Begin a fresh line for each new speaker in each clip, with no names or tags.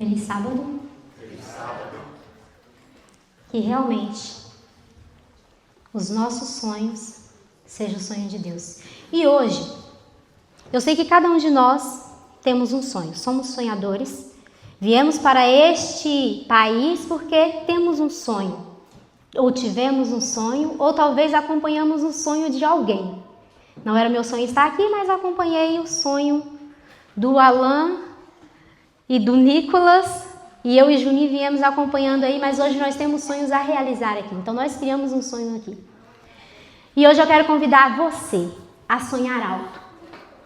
Feliz sábado.
Feliz sábado.
Que realmente os nossos sonhos sejam o sonho de Deus. E hoje, eu sei que cada um de nós temos um sonho. Somos sonhadores. Viemos para este país porque temos um sonho. Ou tivemos um sonho, ou talvez acompanhamos um sonho de alguém. Não era meu sonho estar aqui, mas acompanhei o sonho do Alan e do Nicolas. E eu e Juni viemos acompanhando aí, mas hoje nós temos sonhos a realizar aqui. Então nós criamos um sonho aqui. E hoje eu quero convidar você a sonhar alto.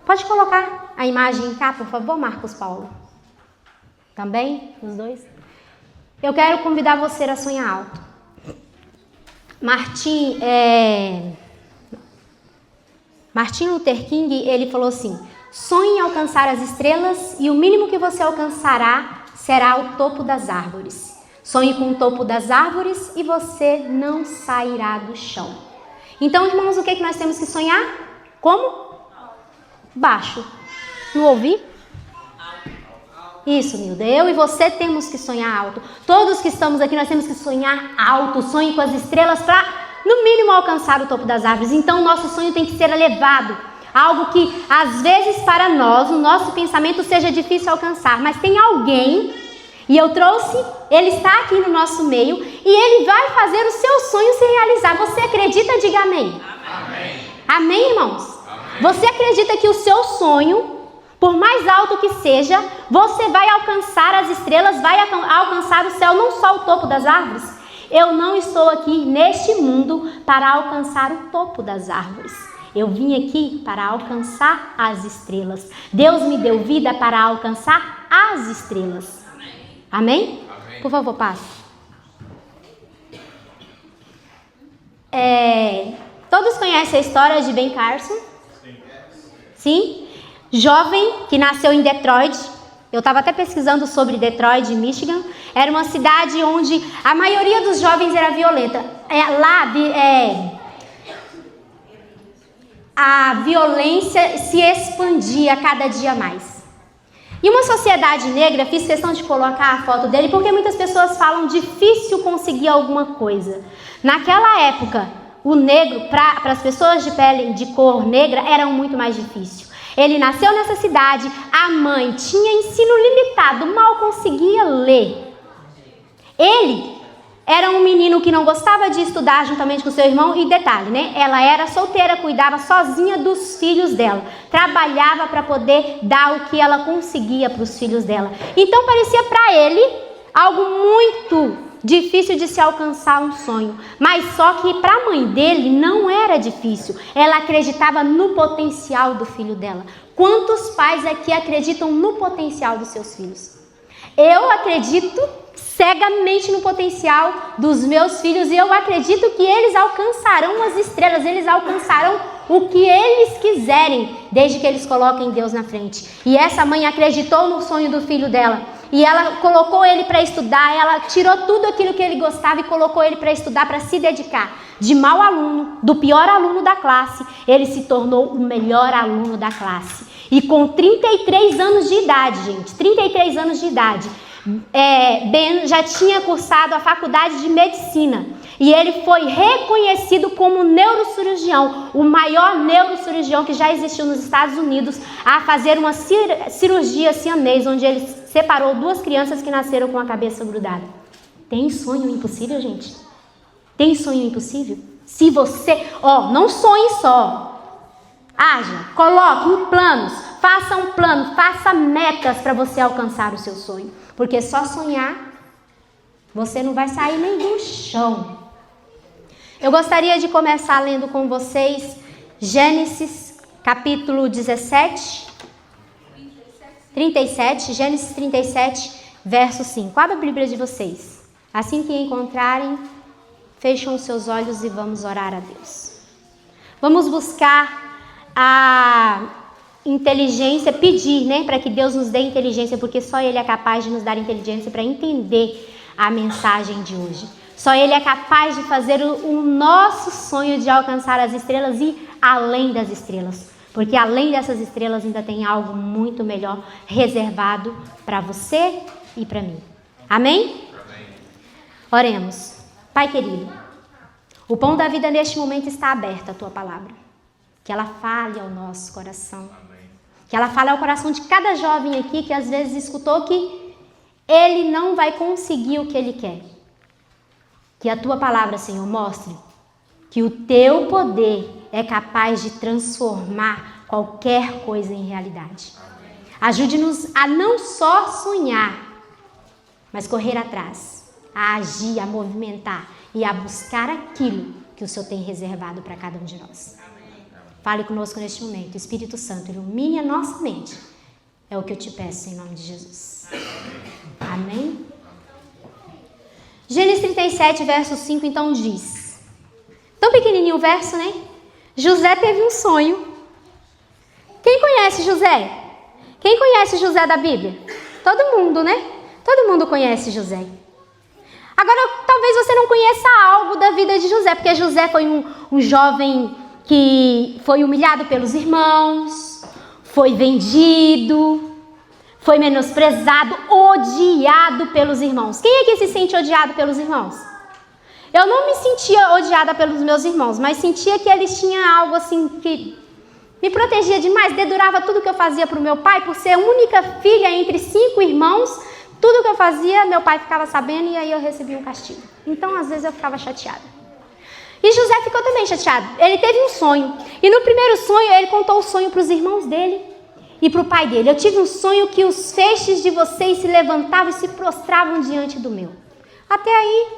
Pode colocar a imagem cá, por favor, Marcos Paulo? Também? Os dois? Eu quero convidar você a sonhar alto. Martin Luther King, ele falou assim: sonhe em alcançar as estrelas e o mínimo que você alcançará será o topo das árvores. Sonhe com o topo das árvores e você não sairá do chão. Então, irmãos, o que nós temos que sonhar? Como? Baixo. Não ouvi? Isso, Nilda. Eu e você temos que sonhar alto. Todos que estamos aqui, nós temos que sonhar alto. Sonhe com as estrelas para, no mínimo, alcançar o topo das árvores. Então, o nosso sonho tem que ser elevado. Algo que, às vezes, para nós, o nosso pensamento seja difícil alcançar. Mas tem alguém, e eu trouxe, ele está aqui no nosso meio, e ele vai fazer o seu sonho se realizar. Você acredita? Diga amém.
Amém.
Amém, irmãos?
Amém.
Você acredita que o seu sonho, por mais alto que seja, você vai alcançar as estrelas, vai alcançar o céu, não só o topo das árvores? Eu não estou aqui neste mundo para alcançar o topo das árvores. Eu vim aqui para alcançar as estrelas. Deus me deu vida para alcançar as estrelas. Amém?
Amém.
Por favor, passe. Todos conhecem a história de Ben Carson? Sim? Jovem que nasceu em Detroit. Eu estava até pesquisando sobre Detroit, Michigan. Era uma cidade onde a maioria dos jovens era violenta. A violência se expandia cada dia mais. E uma sociedade negra, fiz questão de colocar a foto dele, porque muitas pessoas falam difícil conseguir alguma coisa. Naquela época, o negro, para as pessoas de pele de cor negra, era muito mais difícil. Ele nasceu nessa cidade, a mãe tinha ensino limitado, mal conseguia ler. Ele era um menino que não gostava de estudar juntamente com seu irmão, e detalhe, né? Ela era solteira, cuidava sozinha dos filhos dela. Trabalhava para poder dar o que ela conseguia para os filhos dela. Então parecia para ele algo muito difícil de se alcançar um sonho. Mas só que para a mãe dele não era difícil. Ela acreditava no potencial do filho dela. Quantos pais aqui acreditam no potencial dos seus filhos? Eu acredito cegamente no potencial dos meus filhos, e eu acredito que eles alcançarão as estrelas, eles alcançarão o que eles quiserem, desde que eles coloquem Deus na frente. E essa mãe acreditou no sonho do filho dela, e ela colocou ele para estudar, ela tirou tudo aquilo que ele gostava e colocou ele para estudar, para se dedicar. De mau aluno, do pior aluno da classe, ele se tornou o melhor aluno da classe. E com 33 anos de idade, gente, 33 anos de idade, Ben já tinha cursado a faculdade de medicina e ele foi reconhecido como neurocirurgião, o maior neurocirurgião que já existiu nos Estados Unidos, a fazer uma cirurgia siamês, onde ele separou duas crianças que nasceram com a cabeça grudada. Tem sonho impossível, gente? Tem sonho impossível? Se você, não sonhe só. Haja, coloque planos, faça um plano, faça metas para você alcançar o seu sonho. Porque só sonhar, você não vai sair nem do chão. Eu gostaria de começar lendo com vocês Gênesis capítulo 37, Gênesis 37, verso 5. Abra a Bíblia de vocês. Assim que encontrarem, fecham os seus olhos e vamos orar a Deus. Vamos buscar a inteligência, pedir, para que Deus nos dê inteligência, porque só Ele é capaz de nos dar inteligência para entender a mensagem de hoje. Só Ele é capaz de fazer o nosso sonho de alcançar as estrelas e além das estrelas, porque além dessas estrelas ainda tem algo muito melhor reservado para você e para mim. Amém? Oremos. Pai querido, o pão da vida neste momento está aberto à tua palavra. Que ela fale ao nosso coração. Que ela fale ao coração de cada jovem aqui que às vezes escutou que ele não vai conseguir o que ele quer. Que a tua palavra, Senhor, mostre que o teu poder é capaz de transformar qualquer coisa em realidade. Ajude-nos a não só sonhar, mas correr atrás, a agir, a movimentar e a buscar aquilo que o Senhor tem reservado para cada um de nós. Fale conosco neste momento. Espírito Santo, ilumine a nossa mente. É o que eu te peço em nome de Jesus. Amém? Gênesis 37, verso 5, então diz. Tão pequenininho o verso, né? José teve um sonho. Quem conhece José? Quem conhece José da Bíblia? Todo mundo, né? Todo mundo conhece José. Agora, talvez você não conheça algo da vida de José, porque José foi um jovem que foi humilhado pelos irmãos, foi vendido, foi menosprezado, odiado pelos irmãos. Quem é que se sente odiado pelos irmãos? Eu não me sentia odiada pelos meus irmãos, mas sentia que eles tinham algo assim que me protegia demais, dedurava tudo que eu fazia para o meu pai, por ser a única filha entre 5 irmãos, tudo que eu fazia, meu pai ficava sabendo e aí eu recebia um castigo. Então, às vezes, eu ficava chateada. E José ficou também chateado. Ele teve um sonho. E no primeiro sonho, ele contou o sonho para os irmãos dele e para o pai dele. Eu tive um sonho que os feixes de vocês se levantavam e se prostravam diante do meu. Até aí,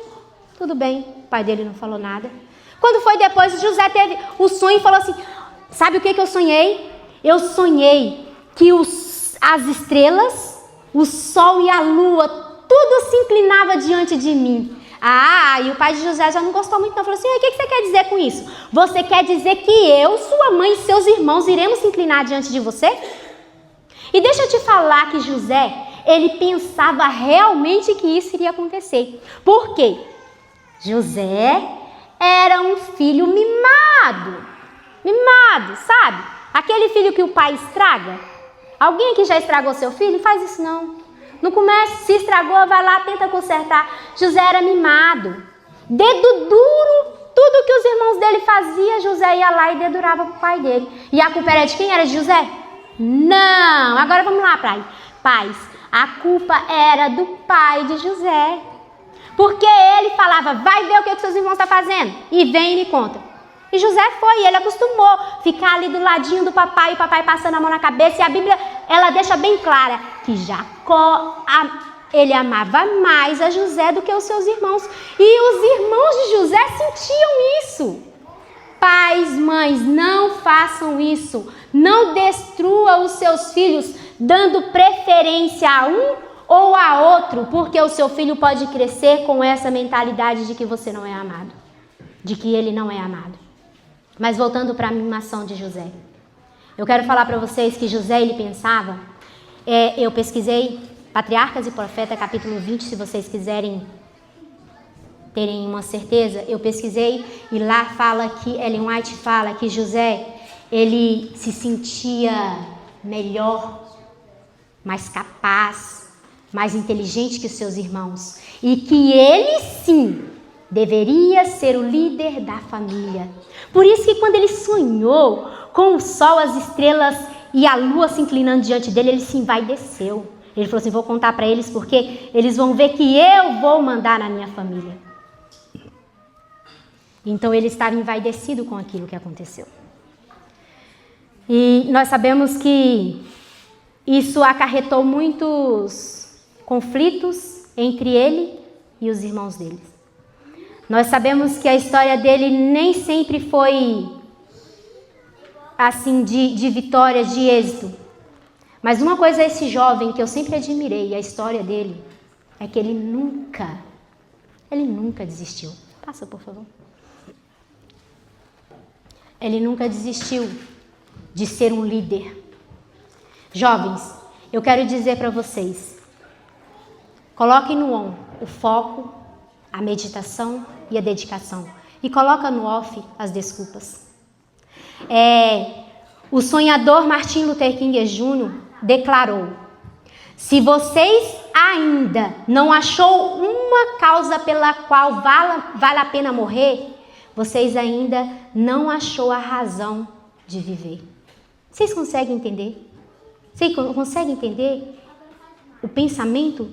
tudo bem. O pai dele não falou nada. Quando foi depois, José teve o sonho e falou assim, sabe o que eu sonhei? Eu sonhei que as estrelas, o sol e a lua, tudo se inclinava diante de mim. E o pai de José já não gostou muito, não. Falou assim, o que você quer dizer com isso? Você quer dizer que eu, sua mãe e seus irmãos iremos se inclinar diante de você? E deixa eu te falar que José, ele pensava realmente que isso iria acontecer. Por quê? José era um filho mimado. Mimado, sabe? Aquele filho que o pai estraga. Alguém que já estragou seu filho? Não faz isso não. Não comece, se estragou, vai lá, tenta consertar. José era mimado. Dedo duro, tudo que os irmãos dele faziam, José ia lá e dedurava para o pai dele. E a culpa era de quem? Era de José? Não. Agora vamos lá, pais. A culpa era do pai de José. Porque ele falava, vai ver o que seus irmãos estão fazendo. E vem e me conta. E José foi, ele acostumou ficar ali do ladinho do papai, e o papai passando a mão na cabeça. E a Bíblia, ela deixa bem clara que Jacó, ele amava mais a José do que os seus irmãos. E os irmãos de José sentiam isso. Pais, mães, não façam isso. Não destrua os seus filhos dando preferência a um ou a outro, porque o seu filho pode crescer com essa mentalidade de que você não é amado, de que ele não é amado. Mas voltando para a mimação de José, eu quero falar para vocês que José, ele pensava, eu pesquisei Patriarcas e Profetas, capítulo 20, se vocês quiserem terem uma certeza, eu pesquisei e lá fala que, Ellen White fala que José, ele se sentia melhor, mais capaz, mais inteligente que os seus irmãos e que ele sim deveria ser o líder da família. Por isso que quando ele sonhou com o sol, as estrelas e a lua se inclinando diante dele, ele se envaideceu. Ele falou assim, vou contar para eles porque eles vão ver que eu vou mandar na minha família. Então ele estava envaidecido com aquilo que aconteceu. E nós sabemos que isso acarretou muitos conflitos entre ele e os irmãos dele. Nós sabemos que a história dele nem sempre foi assim de vitória, de êxito. Mas uma coisa é esse jovem que eu sempre admirei, a história dele, é que ele nunca desistiu. Passa, por favor. Ele nunca desistiu de ser um líder. Jovens, eu quero dizer para vocês, coloquem no on o foco, a meditação e a dedicação. E coloca no off as desculpas. O sonhador Martin Luther King Jr. declarou: se vocês ainda não achou uma causa pela qual vale a pena morrer, vocês ainda não achou a razão de viver. Vocês conseguem entender? Vocês conseguem entender o pensamento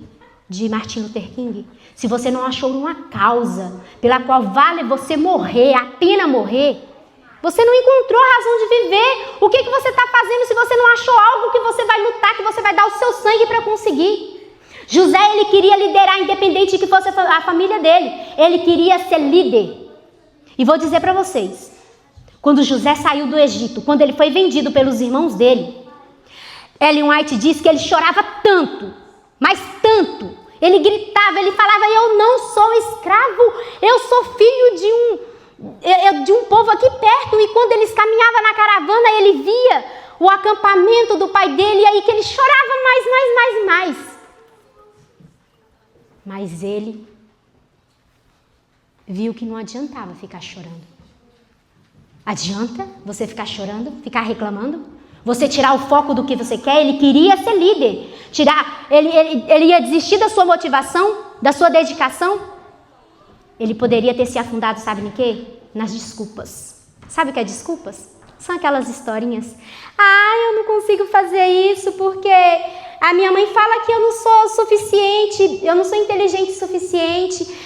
de Martin Luther King? Se você não achou uma causa pela qual vale você morrer, a pena morrer, você não encontrou a razão de viver. O que você está fazendo se você não achou algo que você vai lutar, que você vai dar o seu sangue para conseguir? José, ele queria liderar, independente de que fosse a família dele. Ele queria ser líder. E vou dizer para vocês, quando José saiu do Egito, quando ele foi vendido pelos irmãos dele, Ellen White diz que ele chorava tanto, mas tanto. Ele gritava, ele falava, eu não sou escravo, eu sou filho de um povo aqui perto. E quando eles caminhavam na caravana, ele via o acampamento do pai dele, e aí que ele chorava mais. Mas ele viu que não adiantava ficar chorando. Adianta você ficar chorando, ficar reclamando? Você tirar o foco do que você quer? Ele queria ser líder. Ele ia desistir da sua motivação, da sua dedicação? Ele poderia ter se afundado, sabe em quê? Nas desculpas. Sabe o que é desculpas? São aquelas historinhas. Eu não consigo fazer isso porque a minha mãe fala que eu não sou suficiente, eu não sou inteligente o suficiente.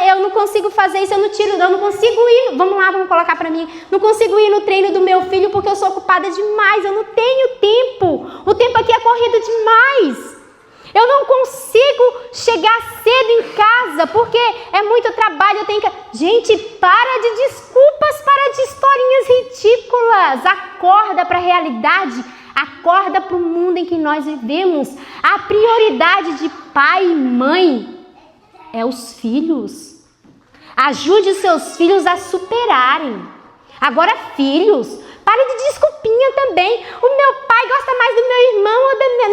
Eu não consigo fazer isso, eu não consigo ir. Vamos colocar para mim. Não consigo ir no treino do meu filho porque eu sou ocupada demais, eu não tenho tempo. O tempo aqui é corrido demais. Eu não consigo chegar cedo em casa porque é muito trabalho, eu tenho que... Gente, para de desculpas, para de historinhas ridículas. Acorda para a realidade, acorda para o mundo em que nós vivemos. A prioridade de pai e mãe é os filhos. Ajude os seus filhos a superarem. Agora, filhos, pare de desculpinha também. O meu pai gosta mais do meu irmão,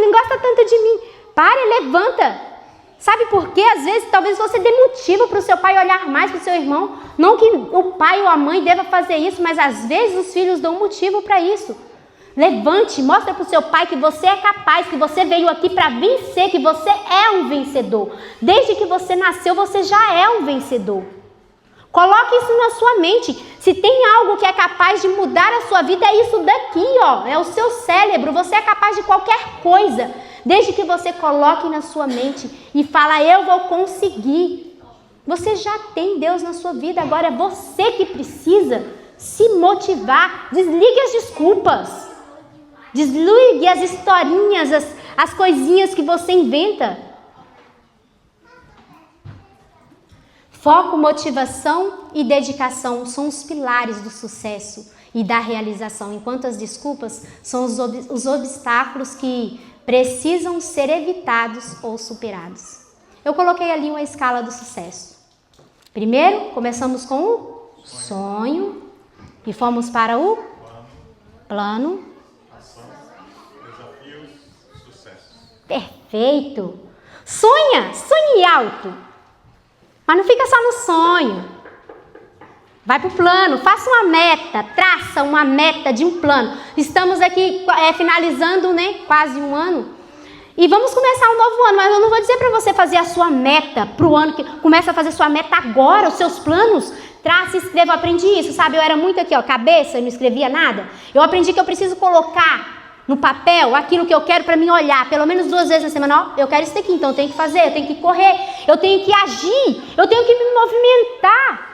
não gosta tanto de mim. Pare, levanta. Sabe por quê? Às vezes, talvez você dê motivo para o seu pai olhar mais para o seu irmão. Não que o pai ou a mãe deva fazer isso, mas às vezes os filhos dão motivo para isso. Levante, mostra para o seu pai que você é capaz, que você veio aqui para vencer, que você é um vencedor. Desde que você nasceu, você já é um vencedor. Coloque isso na sua mente. Se tem algo que é capaz de mudar a sua vida, é isso daqui, ó. É o seu cérebro. Você é capaz de qualquer coisa. Desde que você coloque na sua mente e fala, eu vou conseguir. Você já tem Deus na sua vida. Agora é você que precisa se motivar. Desligue as desculpas. Desligue as historinhas, as coisinhas que você inventa. Foco, motivação e dedicação são os pilares do sucesso e da realização, enquanto as desculpas são os obstáculos que precisam ser evitados ou superados. Eu coloquei ali uma escala do sucesso. Primeiro, começamos com o sonho e fomos para o plano.
Ação, desafios, sucesso.
Perfeito! Sonhe alto. Mas não fica só no sonho. Vai para o plano, faça uma meta, traça uma meta de um plano. Estamos aqui finalizando, quase um ano. E vamos começar um novo ano, mas eu não vou dizer para você fazer a sua meta para o ano, que começa a fazer sua meta agora, os seus planos. Traça e escreva, eu aprendi isso, sabe? Eu era muito aqui, cabeça, e não escrevia nada. Eu aprendi que eu preciso colocar no papel aquilo que eu quero para mim olhar, pelo menos 2 vezes na semana. Eu quero isso daqui, então eu tenho que fazer, eu tenho que correr, eu tenho que agir, eu tenho que me movimentar.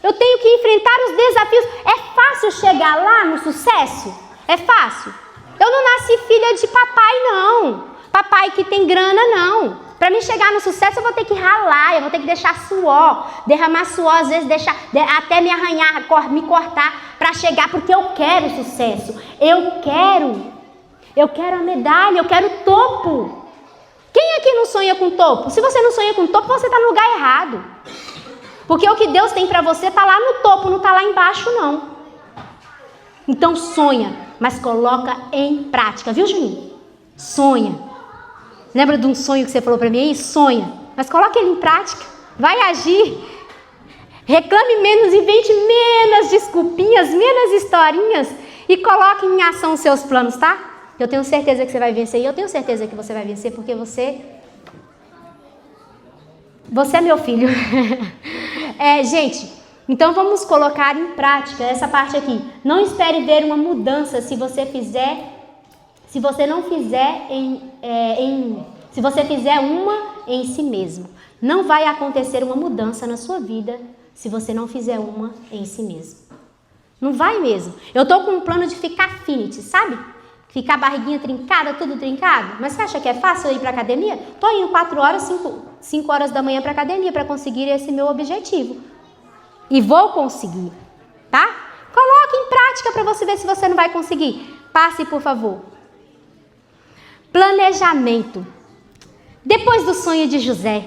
Eu tenho que enfrentar os desafios. É fácil chegar lá no sucesso? É fácil? Eu não nasci filha de papai, não. Papai que tem grana, não. Para mim chegar no sucesso, eu vou ter que ralar, eu vou ter que deixar suor, derramar suor, às vezes até me arranhar, me cortar para chegar, porque eu quero sucesso. Eu quero a medalha, eu quero o topo. Quem aqui não sonha com topo? Se você não sonha com topo, você está no lugar errado. Porque o que Deus tem para você está lá no topo, não está lá embaixo, não. Então sonha, mas coloca em prática, viu, Juninho? Sonha. Lembra de um sonho que você falou para mim aí? Sonha, mas coloque ele em prática. Vai agir. Reclame menos, invente menos desculpinhas, menos historinhas e coloque em ação os seus planos, tá? Eu tenho certeza que você vai vencer e eu tenho certeza que você vai vencer porque você Você é meu filho. Gente, então vamos colocar em prática essa parte aqui. Não espere ver uma mudança se você não fizer se você fizer uma em si mesmo. Não vai acontecer uma mudança na sua vida se você não fizer uma em si mesmo. Não vai mesmo. Eu tô com um plano de ficar fit, sabe? Ficar a barriguinha trincada, tudo trincado. Mas você acha que é fácil eu ir pra academia? Tô indo 4 horas, 5 horas da manhã pra academia para conseguir esse meu objetivo. E vou conseguir, tá? Coloque em prática para você ver se você não vai conseguir. Passe, por favor. Planejamento. Depois do sonho de José,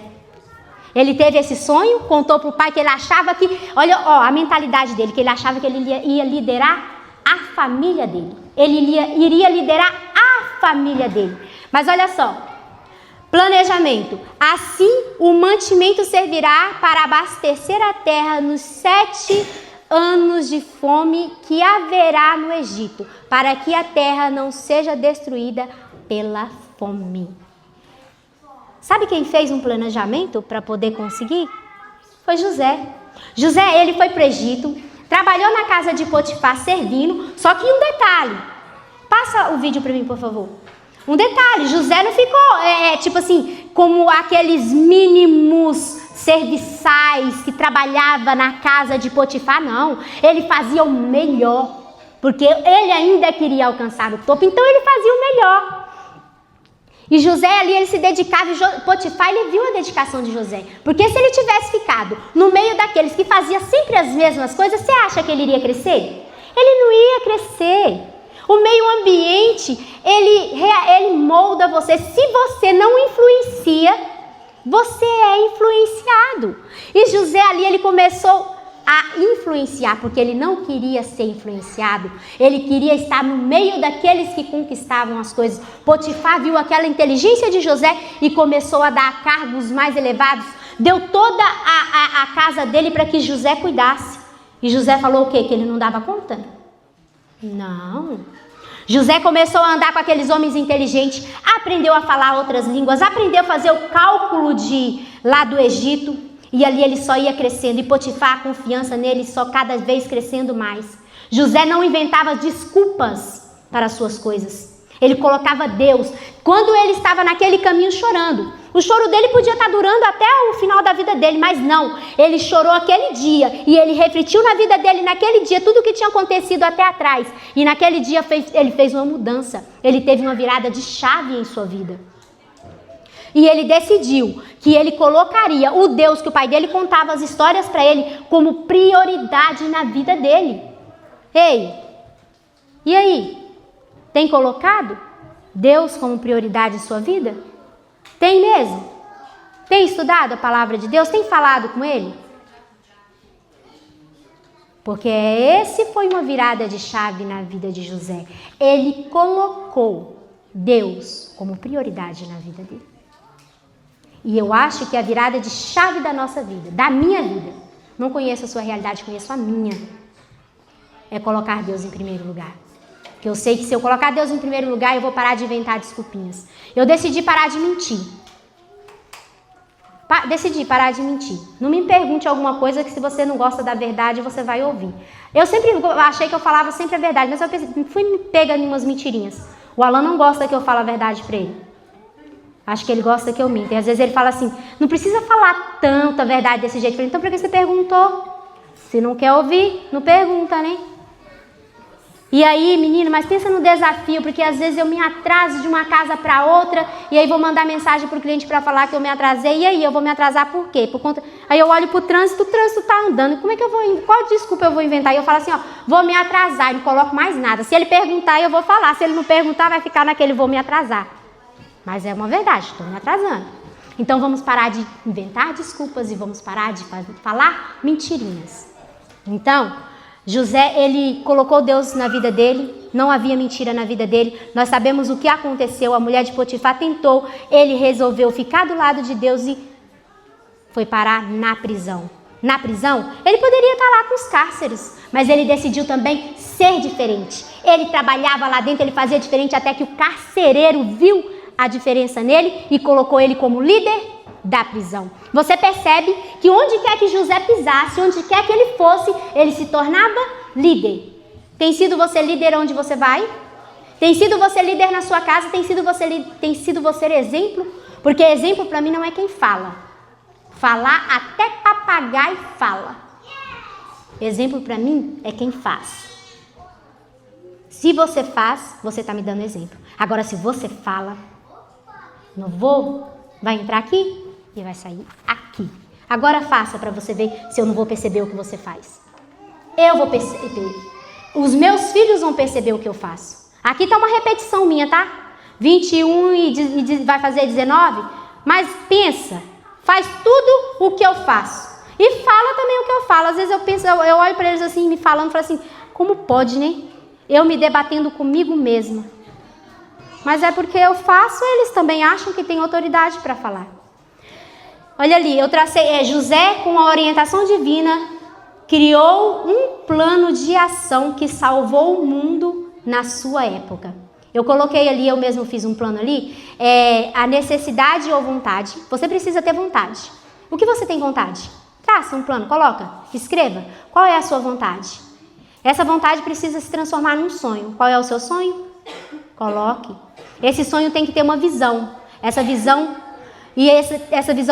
ele teve esse sonho, contou para o pai que ele achava que, olha a mentalidade dele, que ele achava que ele ia liderar a família dele. Ele iria liderar a família dele. Mas olha só, planejamento. Assim, o mantimento servirá para abastecer a terra nos 7 anos de fome que haverá no Egito, para que a terra não seja destruída pela fome. Sabe quem fez um planejamento para poder conseguir? Foi José. José, ele foi para o Egito, trabalhou na casa de Potifar servindo, só que um detalhe. Passa o vídeo para mim, por favor. Um detalhe, José não ficou, tipo assim, como aqueles mínimos serviçais que trabalhava na casa de Potifar, não. Ele fazia o melhor, porque ele ainda queria alcançar o topo, então ele fazia o melhor. E José ali, ele se dedicava, e Potifar, ele viu a dedicação de José. Porque se ele tivesse ficado no meio daqueles que faziam sempre as mesmas coisas, você acha que ele iria crescer? Ele não ia crescer. O meio ambiente, ele molda você. Se você não influencia, você é influenciado. E José ali, ele começou a influenciar, porque ele não queria ser influenciado, ele queria estar no meio daqueles que conquistavam as coisas. Potifar viu aquela inteligência de José e começou a dar cargos mais elevados, deu toda a casa dele para que José cuidasse. E José falou o quê? Que ele não dava conta? Não. José começou a andar com aqueles homens inteligentes, aprendeu a falar outras línguas, aprendeu a fazer o cálculo lá do Egito. E ali ele só ia crescendo, e Potifar, a confiança nele só cada vez crescendo mais. José não inventava desculpas para as suas coisas. Ele colocava Deus. Quando ele estava naquele caminho chorando, o choro dele podia estar durando até o final da vida dele, mas não. Ele chorou aquele dia, e ele refletiu na vida dele naquele dia, tudo o que tinha acontecido até atrás. E naquele dia ele fez uma mudança. Ele teve uma virada de chave em sua vida. E ele decidiu que ele colocaria o Deus que o pai dele contava as histórias para ele como prioridade na vida dele. Ei, e aí? Tem colocado Deus como prioridade em sua vida? Tem mesmo? Tem estudado a palavra de Deus? Tem falado com ele? Porque esse foi uma virada de chave na vida de José. Ele colocou Deus como prioridade na vida dele. E eu acho que a virada de chave da nossa vida, da minha vida, não conheço a sua realidade, conheço a minha, é colocar Deus em primeiro lugar. Porque eu sei que se eu colocar Deus em primeiro lugar, eu vou parar de inventar desculpinhas. Eu decidi parar de mentir. Decidi parar de mentir. Não me pergunte alguma coisa que se você não gosta da verdade, você vai ouvir. Eu sempre achei que eu falava sempre a verdade, mas eu fui pega em umas mentirinhas. O Alan não gosta que eu fale a verdade para ele. Acho que ele gosta que eu minta. E às vezes ele fala assim, não precisa falar tanto a verdade desse jeito. Eu falei, então por que você perguntou? Se não quer ouvir, não pergunta, né? E aí, menino, mas pensa no desafio, porque às vezes eu me atraso de uma casa para outra, e aí vou mandar mensagem para o cliente para falar que eu me atrasei, e aí eu vou me atrasar por quê? Por conta... Aí eu olho para o trânsito tá andando, como é que eu vou... Qual desculpa eu vou inventar? E eu falo assim, ó, vou me atrasar, e não coloco mais nada. Se ele perguntar, eu vou falar. Se ele não perguntar, vai ficar naquele vou me atrasar. Mas é uma verdade, estou me atrasando. Então vamos parar de inventar desculpas e vamos parar de falar mentirinhas. Então, José, ele colocou Deus na vida dele, não havia mentira na vida dele. Nós sabemos o que aconteceu, a mulher de Potifar tentou, ele resolveu ficar do lado de Deus e foi parar na prisão. Na prisão, ele poderia estar lá com os cárceres, mas ele decidiu também ser diferente. Ele trabalhava lá dentro, ele fazia diferente até que o carcereiro viu a diferença nele e colocou ele como líder da prisão. Você percebe que onde quer que José pisasse, onde quer que ele fosse, ele se tornava líder. Tem sido você líder onde você vai? Tem sido você líder na sua casa? Tem sido você exemplo? Porque exemplo para mim não é quem fala. Falar até papagaio fala. Exemplo para mim é quem faz. Se você faz, você está me dando exemplo. Agora, se você fala, não vou, vai entrar aqui e vai sair aqui. Agora faça para você ver se eu não vou perceber o que você faz. Eu vou perceber. Os meus filhos vão perceber o que eu faço. Aqui está uma repetição minha, tá? 21 e vai fazer 19. Mas pensa, faz tudo o que eu faço. E fala também o que eu falo. Às vezes eu penso, eu olho para eles assim, me falando, falo assim, como pode, né? Eu me debatendo comigo mesma. Mas é porque eu faço, eles também acham que tem autoridade para falar. Olha ali, eu tracei, José, com a orientação divina, criou um plano de ação que salvou o mundo na sua época. Eu coloquei ali, eu mesmo fiz um plano ali, a necessidade ou vontade. Você precisa ter vontade. O que você tem vontade? Traça um plano, coloca, escreva. Qual é a sua vontade? Essa vontade precisa se transformar num sonho. Qual é o seu sonho? Coloque. Esse sonho tem que ter uma visão. Essa visão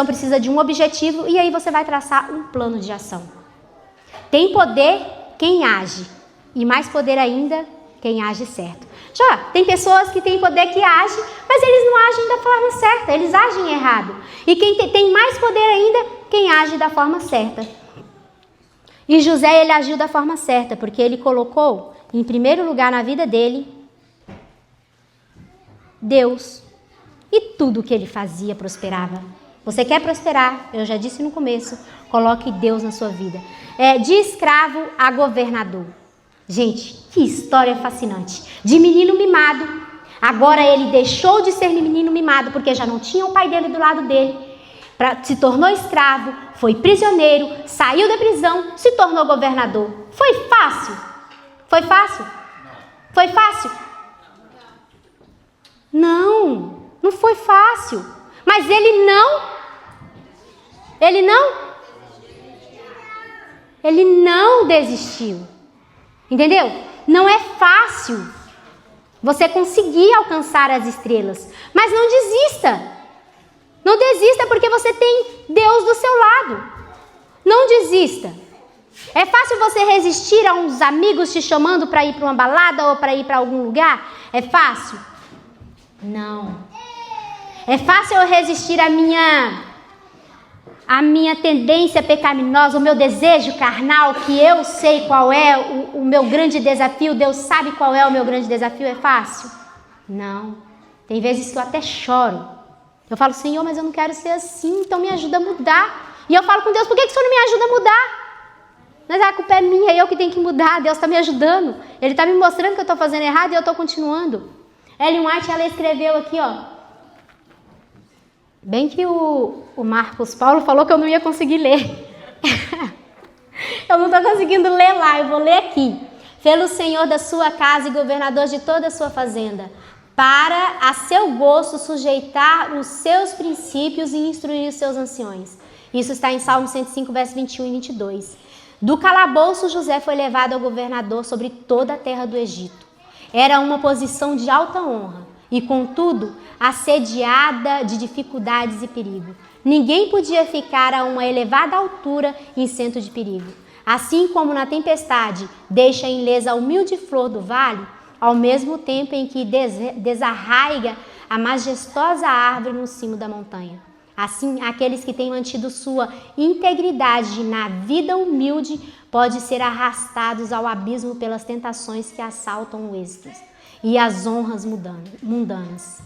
precisa de um objetivo e aí você vai traçar um plano de ação. Tem poder quem age e mais poder ainda quem age certo. Já tem pessoas que têm poder que agem, mas eles não agem da forma certa, eles agem errado. E quem tem mais poder ainda, quem age da forma certa. E José, ele agiu da forma certa, porque ele colocou em primeiro lugar na vida dele Deus. E tudo que ele fazia prosperava. Você quer prosperar? Eu já disse no começo, coloque Deus na sua vida. De escravo a governador. Gente, que história fascinante. De menino mimado, agora ele deixou de ser menino mimado, porque já não tinha o pai dele do lado dele. Se tornou escravo, foi prisioneiro, saiu da prisão, se tornou governador. Foi fácil? Foi fácil? Foi fácil? Não, não foi fácil. Mas ele não desistiu. Entendeu? Não é fácil você conseguir alcançar as estrelas. Mas não desista. Não desista porque você tem Deus do seu lado. Não desista. É fácil você resistir a uns amigos te chamando para ir para uma balada ou para ir para algum lugar? É fácil? Não. É fácil eu resistir à minha tendência pecaminosa, o meu desejo carnal, que eu sei qual é o meu grande desafio, Deus sabe qual é o meu grande desafio, é fácil? Não. Tem vezes que eu até choro. Eu falo, Senhor, mas eu não quero ser assim, então me ajuda a mudar. E eu falo com Deus, por que o Senhor não me ajuda a mudar? Mas a culpa é minha, eu que tenho que mudar, Deus está me ajudando. Ele está me mostrando que eu estou fazendo errado e eu estou continuando. Ellen White, ela escreveu aqui, ó. Bem que o Marcos Paulo falou que eu não ia conseguir ler. Eu não estou conseguindo ler lá, eu vou ler aqui. Pelo Senhor da sua casa e governador de toda a sua fazenda, para a seu gosto sujeitar os seus princípios e instruir os seus anciões. Isso está em Salmo 105, versos 21 e 22. Do calabouço, José foi levado ao governador sobre toda a terra do Egito. Era uma posição de alta honra e, contudo, assediada de dificuldades e perigo. Ninguém podia ficar a uma elevada altura isento de perigo. Assim como na tempestade deixa ilesa a humilde flor do vale, ao mesmo tempo em que desarraiga a majestosa árvore no cimo da montanha. Assim, aqueles que têm mantido sua integridade na vida humilde podem ser arrastados ao abismo pelas tentações que assaltam o êxito e as honras mundanas.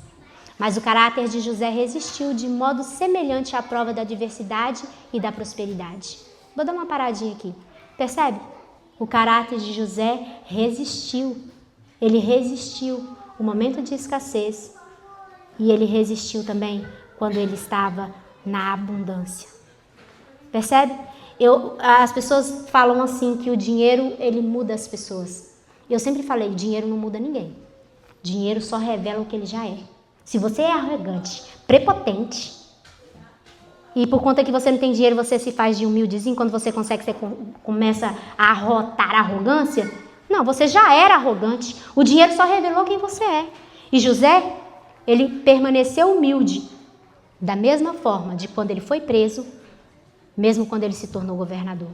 Mas o caráter de José resistiu de modo semelhante à prova da adversidade e da prosperidade. Vou dar uma paradinha aqui. Percebe? O caráter de José resistiu. Ele resistiu o momento de escassez e ele resistiu também quando ele estava na abundância. Percebe? As pessoas falam assim que o dinheiro, ele muda as pessoas. Eu sempre falei, dinheiro não muda ninguém. Dinheiro só revela o que ele já é. Se você é arrogante, prepotente, E por conta que você não tem dinheiro, você se faz de humildezinho. Quando você consegue, você começa a arrotar a arrogância. Não, você já era arrogante. O dinheiro só revelou quem você é. E José, ele permaneceu humilde. Da mesma forma de quando ele foi preso, mesmo quando ele se tornou governador.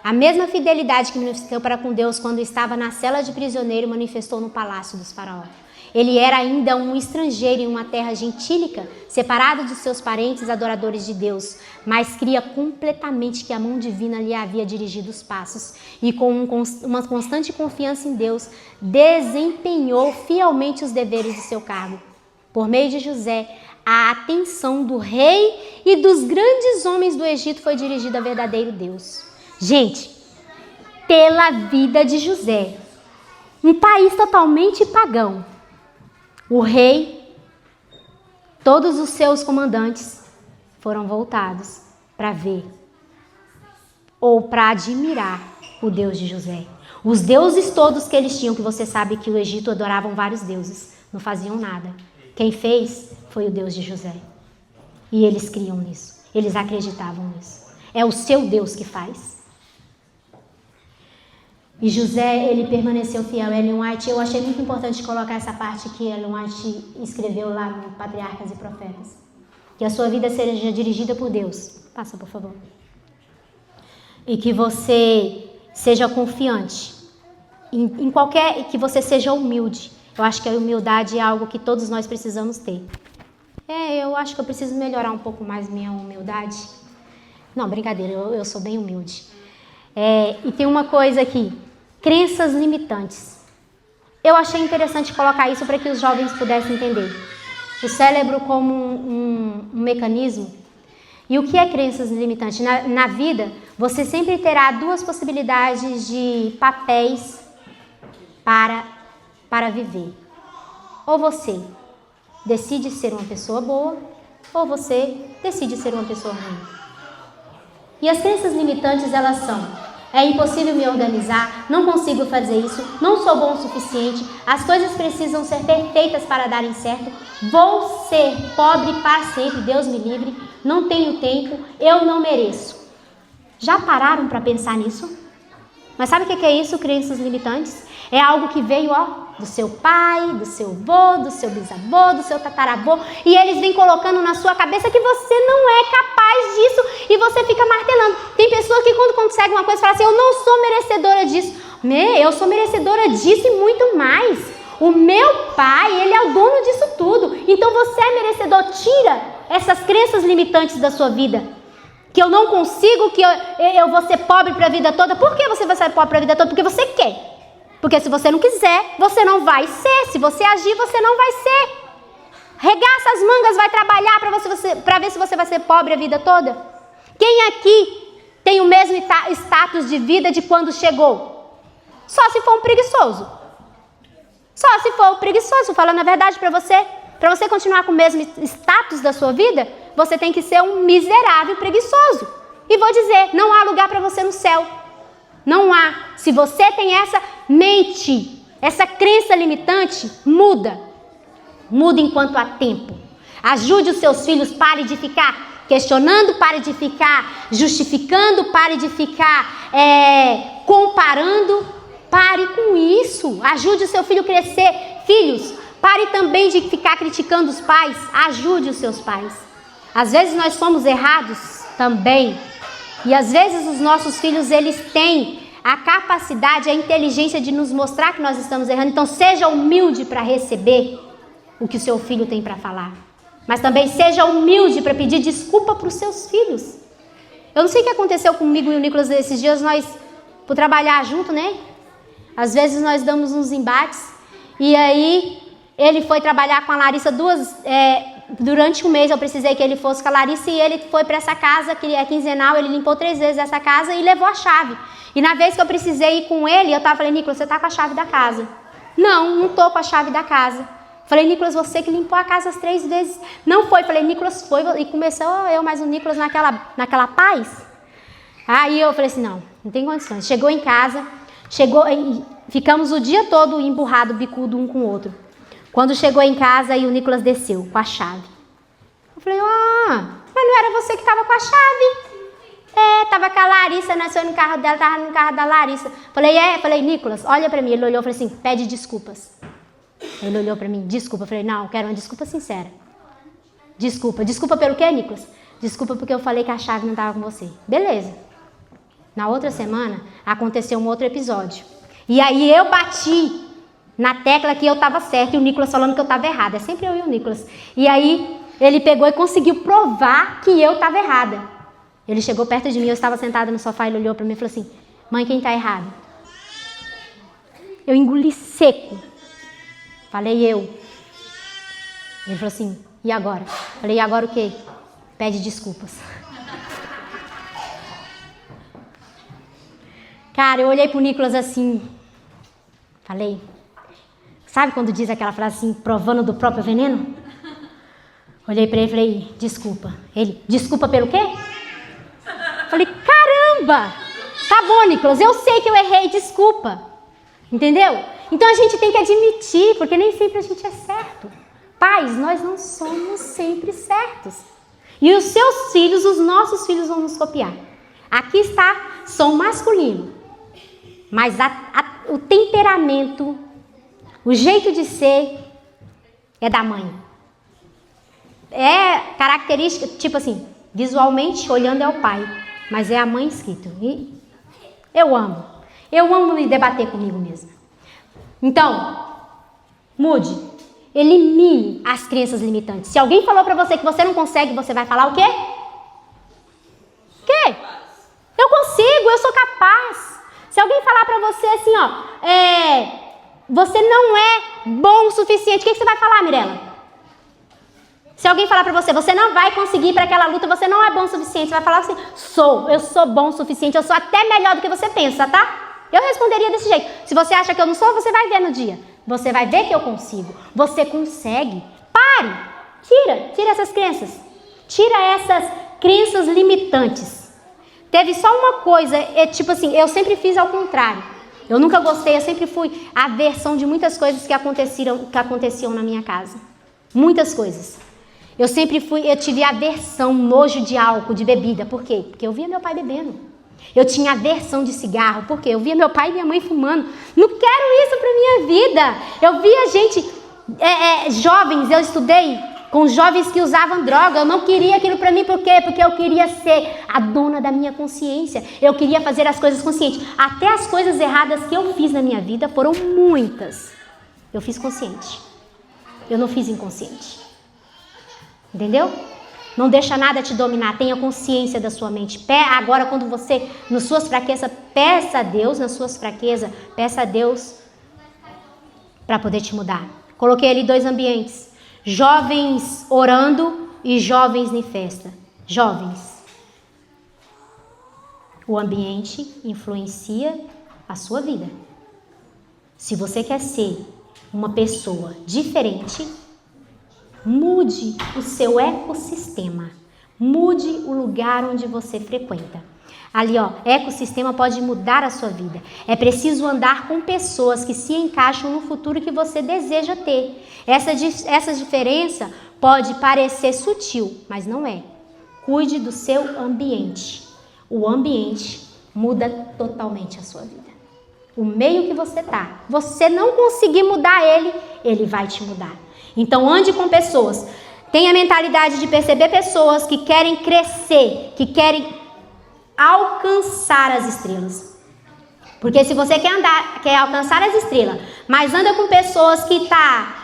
A mesma fidelidade que manifestou para com Deus quando estava na cela de prisioneiro, manifestou no palácio dos faraós. Ele era ainda um estrangeiro em uma terra gentílica, separado de seus parentes adoradores de Deus, mas cria completamente que a mão divina lhe havia dirigido os passos e com uma constante confiança em Deus, desempenhou fielmente os deveres de seu cargo. Por meio de José, a atenção do rei e dos grandes homens do Egito foi dirigida a verdadeiro Deus. Gente, pela vida de José, um país totalmente pagão, o rei, todos os seus comandantes foram voltados para ver ou para admirar o Deus de José. Os deuses todos que eles tinham, que você sabe que o Egito adoravam vários deuses, não faziam nada. Quem fez foi o Deus de José. E eles criam nisso, eles acreditavam nisso. É o seu Deus que faz. E José, ele permaneceu fiel. Ellen White, eu achei muito importante colocar essa parte que Ellen White escreveu lá no Patriarcas e Profetas. Que a sua vida seja dirigida por Deus. Passa, por favor. E que você seja confiante. Em qualquer... Que você seja humilde. Eu acho que a humildade é algo que todos nós precisamos ter. Eu acho que eu preciso melhorar um pouco mais minha humildade. Não, brincadeira, eu sou bem humilde. E tem uma coisa aqui, crenças limitantes. Eu achei interessante colocar isso para que os jovens pudessem entender. O cérebro como um mecanismo. E o que é crenças limitantes? Na vida, você sempre terá duas possibilidades de papéis para viver. Ou você decide ser uma pessoa boa, ou você decide ser uma pessoa ruim. E as crenças limitantes, elas são: é impossível me organizar, não consigo fazer isso, não sou bom o suficiente, as coisas precisam ser perfeitas para darem certo, vou ser pobre para sempre, Deus me livre, não tenho tempo, eu não mereço. Já pararam para pensar nisso? Mas sabe o que é isso, crenças limitantes? É algo que veio, do seu pai, do seu avô, do seu bisavô, do seu tataravô, e eles vêm colocando na sua cabeça que você não é capaz disso e você fica martelando. Tem pessoa que quando consegue uma coisa fala assim: eu não sou merecedora disso. Eu sou merecedora disso e muito mais. O meu pai, ele é o dono disso tudo. Então você é merecedor. Tira essas crenças limitantes da sua vida. Que eu não consigo, que eu vou ser pobre para a vida toda. Por que você vai ser pobre para a vida toda? Porque você quer. Porque se você não quiser, você não vai ser. Se você agir, você não vai ser. Regaça as mangas, vai trabalhar para ver se você vai ser pobre a vida toda. Quem aqui tem o mesmo status de vida de quando chegou? Só se for um preguiçoso. Só se for um preguiçoso, falando a verdade para você. Para você continuar com o mesmo status da sua vida, você tem que ser um miserável preguiçoso. E vou dizer, não há lugar para você no céu. Não há. Se você tem essa mente, essa crença limitante, muda. Muda enquanto há tempo. Ajude os seus filhos, pare de ficar questionando, pare de ficar justificando, pare de ficar comparando. Pare com isso. Ajude o seu filho a crescer. Filhos, pare também de ficar criticando os pais. Ajude os seus pais. Às vezes nós somos errados também. E às vezes os nossos filhos, eles têm a capacidade, a inteligência de nos mostrar que nós estamos errando. Então seja humilde para receber o que o seu filho tem para falar. Mas também seja humilde para pedir desculpa para os seus filhos. Eu não sei o que aconteceu comigo e o Nicolas esses dias, nós, por trabalhar junto, né? Às vezes nós damos uns embates. E aí ele foi trabalhar com a Larissa durante um mês eu precisei que ele fosse com a Larissa e ele foi para essa casa, que é quinzenal, ele limpou 3 vezes essa casa e levou a chave. E na vez que eu precisei ir com ele, eu falei: Nicolas, você tá com a chave da casa? Não tô com a chave da casa. Falei: Nicolas, você que limpou a casa as 3 vezes. Não foi. Falei: Nicolas, foi. E começou eu mais o Nicolas naquela paz. Aí eu falei assim: não tem condições. Chegou em casa, ficamos o dia todo emburrado, bicudo um com o outro. Quando chegou em casa, aí o Nicolas desceu com a chave. Falei, mas não era você que estava com a chave? Tava com a Larissa, nasceu no carro dela, tava no carro da Larissa. Falei, Nicolas, olha pra mim. Ele olhou e falou assim, pede desculpas. Ele olhou pra mim, desculpa. Eu falei, não, eu quero uma desculpa sincera. Desculpa pelo quê, Nicolas? Desculpa porque eu falei que a chave não tava com você. Beleza. Na outra semana, aconteceu um outro episódio. E aí eu bati na tecla que eu tava certa e o Nicolas falando que eu tava errada. É sempre eu e o Nicolas. E aí ele pegou e conseguiu provar que eu tava errada. Ele chegou perto de mim, eu estava sentada no sofá, ele olhou para mim e falou assim, mãe, quem está errado? Eu engoli seco. Falei, eu. Ele falou assim, e agora? Falei, e agora o quê? Pede desculpas. Cara, eu olhei pro Nicolas assim, falei, sabe quando diz aquela frase assim, provando do próprio veneno? Olhei para ele e falei, desculpa. Ele, desculpa pelo quê? Falei, caramba, tá bom, Nicolas, eu sei que eu errei, desculpa, entendeu? Então a gente tem que admitir, porque nem sempre a gente é certo. Pais, nós não somos sempre certos. E os seus filhos, os nossos filhos vão nos copiar. Aqui está som masculino, mas o temperamento, o jeito de ser é da mãe. É característica, tipo assim, visualmente olhando é o pai. Mas é a mãe escrito. E eu amo me debater comigo mesma. Então, mude. Elimine as crenças limitantes. Se alguém falou pra você que você não consegue, você vai falar o quê? O quê? Eu consigo, eu sou capaz. Se alguém falar pra você assim, você não é bom o suficiente, o que você vai falar, Mirella? Se alguém falar pra você, você não vai conseguir ir pra aquela luta, você não é bom o suficiente, você vai falar assim, eu sou bom o suficiente, eu sou até melhor do que você pensa, tá? Eu responderia desse jeito. Se você acha que eu não sou, você vai ver no dia. Você vai ver que eu consigo. Você consegue. Pare. Tira essas crenças. Tira essas crenças limitantes. Teve só uma coisa, tipo assim, eu sempre fiz ao contrário. Eu nunca gostei, eu sempre fui a aversão de muitas coisas que aconteciam na minha casa. Muitas coisas. Eu tive aversão, nojo de álcool, de bebida. Por quê? Porque eu via meu pai bebendo. Eu tinha aversão de cigarro. Por quê? Eu via meu pai e minha mãe fumando. Não quero isso pra minha vida. Eu via gente, jovens, eu estudei com jovens que usavam droga. Eu não queria aquilo pra mim. Por quê? Porque eu queria ser a dona da minha consciência. Eu queria fazer as coisas conscientes. Até as coisas erradas que eu fiz na minha vida foram muitas. Eu fiz consciente. Eu não fiz inconsciente. Entendeu? Não deixa nada te dominar, tenha consciência da sua mente. Agora, quando você, nas suas fraquezas, peça a Deus, peça a Deus para poder te mudar. Coloquei ali 2 ambientes, jovens orando e jovens em festa. Jovens. O ambiente influencia a sua vida. Se você quer ser uma pessoa diferente, mude o seu ecossistema. Mude o lugar onde você frequenta. Ali, ecossistema pode mudar a sua vida. É preciso andar com pessoas que se encaixam no futuro que você deseja ter. Essa diferença pode parecer sutil, mas não é. Cuide do seu ambiente. O ambiente muda totalmente a sua vida. O meio que você está, você não conseguir mudar ele vai te mudar. Então ande com pessoas, tenha a mentalidade de perceber pessoas que querem crescer, que querem alcançar as estrelas. Porque se você quer alcançar as estrelas, mas anda com pessoas que está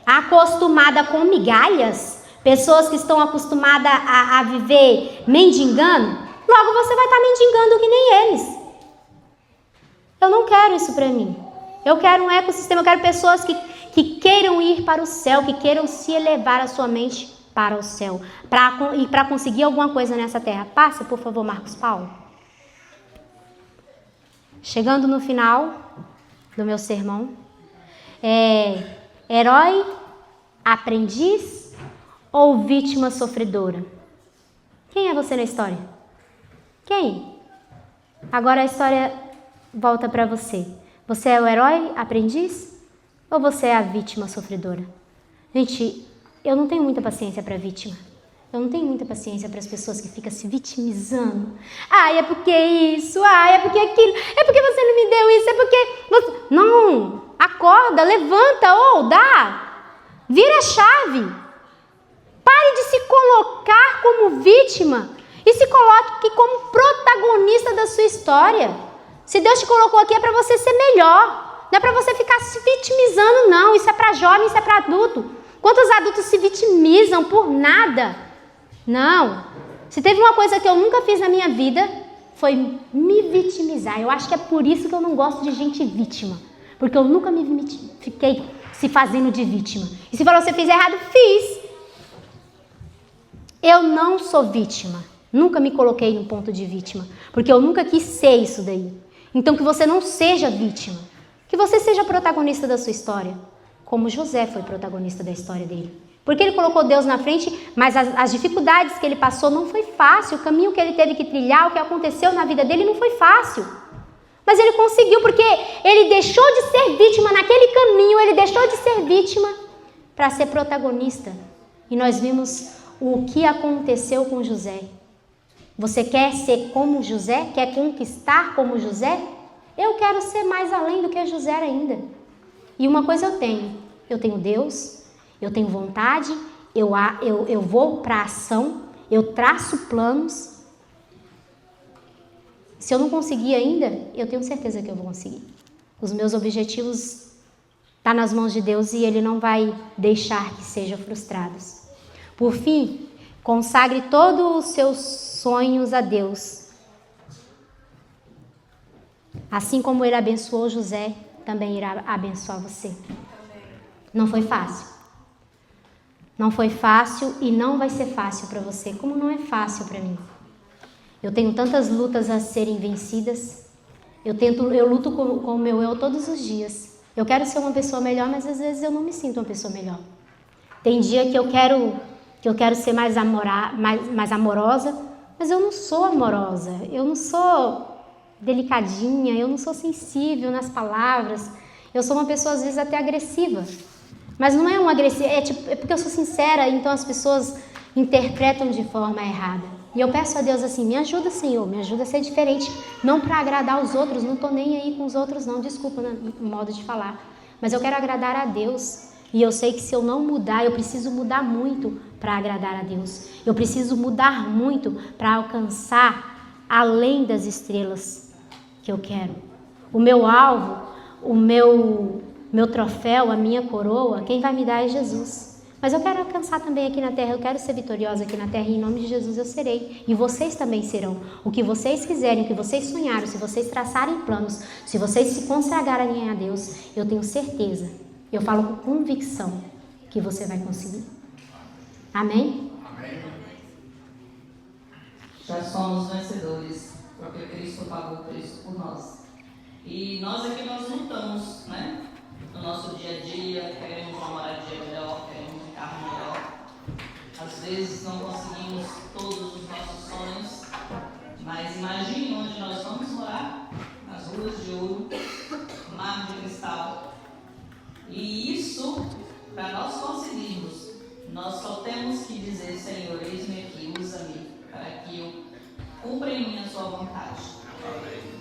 acostumada com migalhas, pessoas que estão acostumadas a viver mendigando, logo você vai estar mendigando que nem eles. Eu não quero isso para mim. Eu quero um ecossistema, eu quero pessoas que queiram ir para o céu, que queiram se elevar a sua mente para o céu, para conseguir alguma coisa nessa terra. Passa, por favor, Marcos Paulo. Chegando no final do meu sermão, herói, aprendiz ou vítima sofredora? Quem é você na história? Quem? Agora a história volta para você. Você é o herói, aprendiz? Ou você é a vítima sofredora? Gente, Eu não tenho muita paciência para vítima. Eu não tenho muita paciência para as pessoas que ficam se vitimizando. Ai, é porque isso, ai, é porque aquilo, é porque você não me deu isso, é porque... Não, acorda, levanta, ou dá, vira a chave. Pare de se colocar como vítima e se coloque como protagonista da sua história. Se Deus te colocou aqui é para você ser melhor. Não é para você ficar se vitimizando, não. Isso é para jovem, isso é para adulto. Quantos adultos se vitimizam por nada? Não. Se teve uma coisa que eu nunca fiz na minha vida, foi me vitimizar. Eu acho que é por isso que eu não gosto de gente vítima. Porque eu nunca fiquei se fazendo de vítima. E se falou, você fez errado, fiz. Eu não sou vítima. Nunca me coloquei no ponto de vítima. Porque eu nunca quis ser isso daí. Então que você não seja vítima. Que você seja protagonista da sua história. Como José foi protagonista da história dele. Porque ele colocou Deus na frente, mas as dificuldades que ele passou não foi fácil. O caminho que ele teve que trilhar, o que aconteceu na vida dele não foi fácil. Mas ele conseguiu, porque ele deixou de ser vítima naquele caminho, ele deixou de ser vítima para ser protagonista. E nós vimos o que aconteceu com José. Você quer ser como José? Quer conquistar como José? Eu quero ser mais além do que José ainda. E uma coisa eu tenho Deus, eu tenho vontade, eu vou para a ação, eu traço planos. Se eu não conseguir ainda, eu tenho certeza que eu vou conseguir. Os meus objetivos estão nas mãos de Deus e Ele não vai deixar que sejam frustrados. Por fim, consagre todos os seus sonhos a Deus. Assim como Ele abençoou José, também irá abençoar você. Não foi fácil. Não foi fácil e não vai ser fácil para você, como não é fácil para mim. Eu tenho tantas lutas a serem vencidas. Eu luto com o meu eu todos os dias. Eu quero ser uma pessoa melhor, mas às vezes eu não me sinto uma pessoa melhor. Tem dia que eu quero ser mais amorosa, mas eu não sou amorosa. Eu não sou delicadinha, eu não sou sensível nas palavras. Eu sou uma pessoa às vezes até agressiva. Mas não é uma agressiva, é porque eu sou sincera, então as pessoas interpretam de forma errada. E eu peço a Deus assim, me ajuda, Senhor, me ajuda a ser diferente. Não para agradar os outros, não estou nem aí com os outros não, desculpa no modo de falar. Mas eu quero agradar a Deus. E eu sei que se eu não mudar, eu preciso mudar muito para agradar a Deus. Eu preciso mudar muito para alcançar além das estrelas que eu quero. O meu alvo, o meu troféu, a minha coroa, quem vai me dar é Jesus. Mas eu quero alcançar também aqui na terra, eu quero ser vitoriosa aqui na terra e em nome de Jesus eu serei. E vocês também serão. O que vocês quiserem, o que vocês sonharam, se vocês traçarem planos, se vocês se consagrarem a Deus, eu tenho certeza, eu falo com convicção que você vai conseguir. Amém?
Amém.
Já somos vencedores, porque Cristo pagou o preço por nós. E nós aqui nós lutamos, né? No nosso dia a dia, queremos uma moradia melhor, queremos um carro melhor. Às vezes não conseguimos todos os nossos sonhos, mas imagine onde nós vamos morar, nas ruas de ouro, mar de cristal. E isso, para nós conseguirmos, nós só temos que dizer, Senhor, eis-me aqui, usa-me, para que eu cumpra em mim a sua vontade. Amém.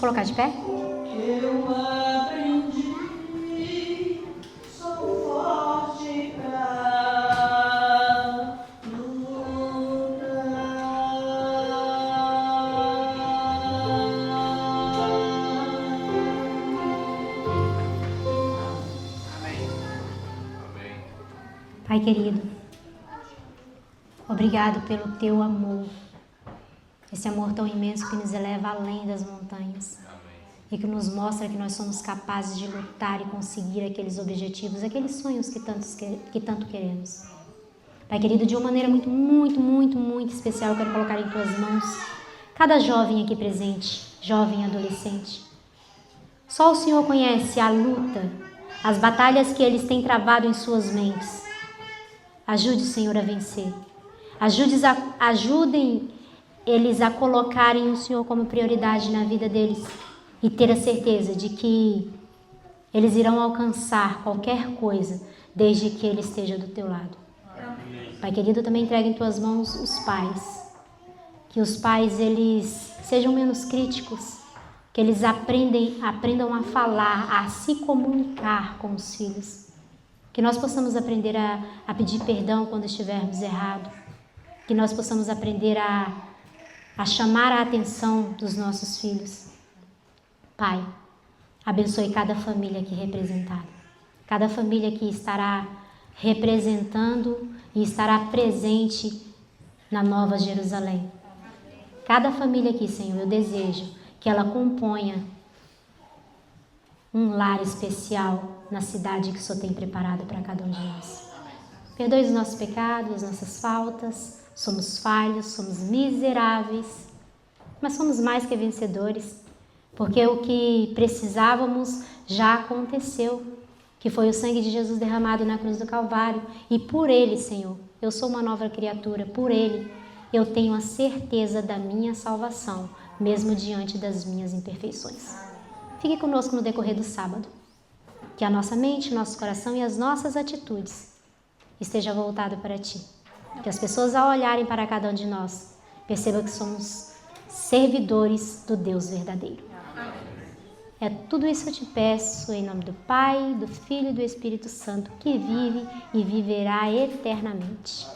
colocar de pé?
Eu aprendi, sou forte pra lutar.
Pai querido, obrigado pelo teu amor. Esse amor tão imenso que nos eleva além das montanhas. E que nos mostra que nós somos capazes de lutar e conseguir aqueles objetivos, aqueles sonhos que tanto queremos. Pai querido, de uma maneira muito especial, eu quero colocar em tuas mãos cada jovem aqui presente, jovem adolescente. Só o Senhor conhece a luta, as batalhas que eles têm travado em suas mentes. Ajude, Senhor, a vencer. Ajudem eles a colocarem o Senhor como prioridade na vida deles e ter a certeza de que eles irão alcançar qualquer coisa desde que Ele esteja do teu lado. Pai querido, também entrega em tuas mãos os pais. Que os pais eles sejam menos críticos, que eles aprendam a falar, a se comunicar com os filhos. Que nós possamos aprender a pedir perdão quando estivermos errados. Que nós possamos aprender a chamar a atenção dos nossos filhos. Pai, abençoe cada família aqui representada. Cada família que estará representando e estará presente na Nova Jerusalém. Cada família aqui, Senhor, eu desejo que ela componha um lar especial na cidade que o Senhor tem preparado para cada um de nós. Perdoe os nossos pecados, as nossas faltas. Somos falhos, somos miseráveis, mas somos mais que vencedores, porque o que precisávamos já aconteceu, que foi o sangue de Jesus derramado na cruz do Calvário, e por Ele, Senhor, eu sou uma nova criatura, por Ele eu tenho a certeza da minha salvação, mesmo diante das minhas imperfeições. Fique conosco no decorrer do sábado, que a nossa mente, nosso coração e as nossas atitudes estejam voltadas para Ti. Que as pessoas, ao olharem para cada um de nós, percebam que somos servidores do Deus verdadeiro. É tudo isso que eu te peço em nome do Pai, do Filho e do Espírito Santo, que vive e viverá eternamente.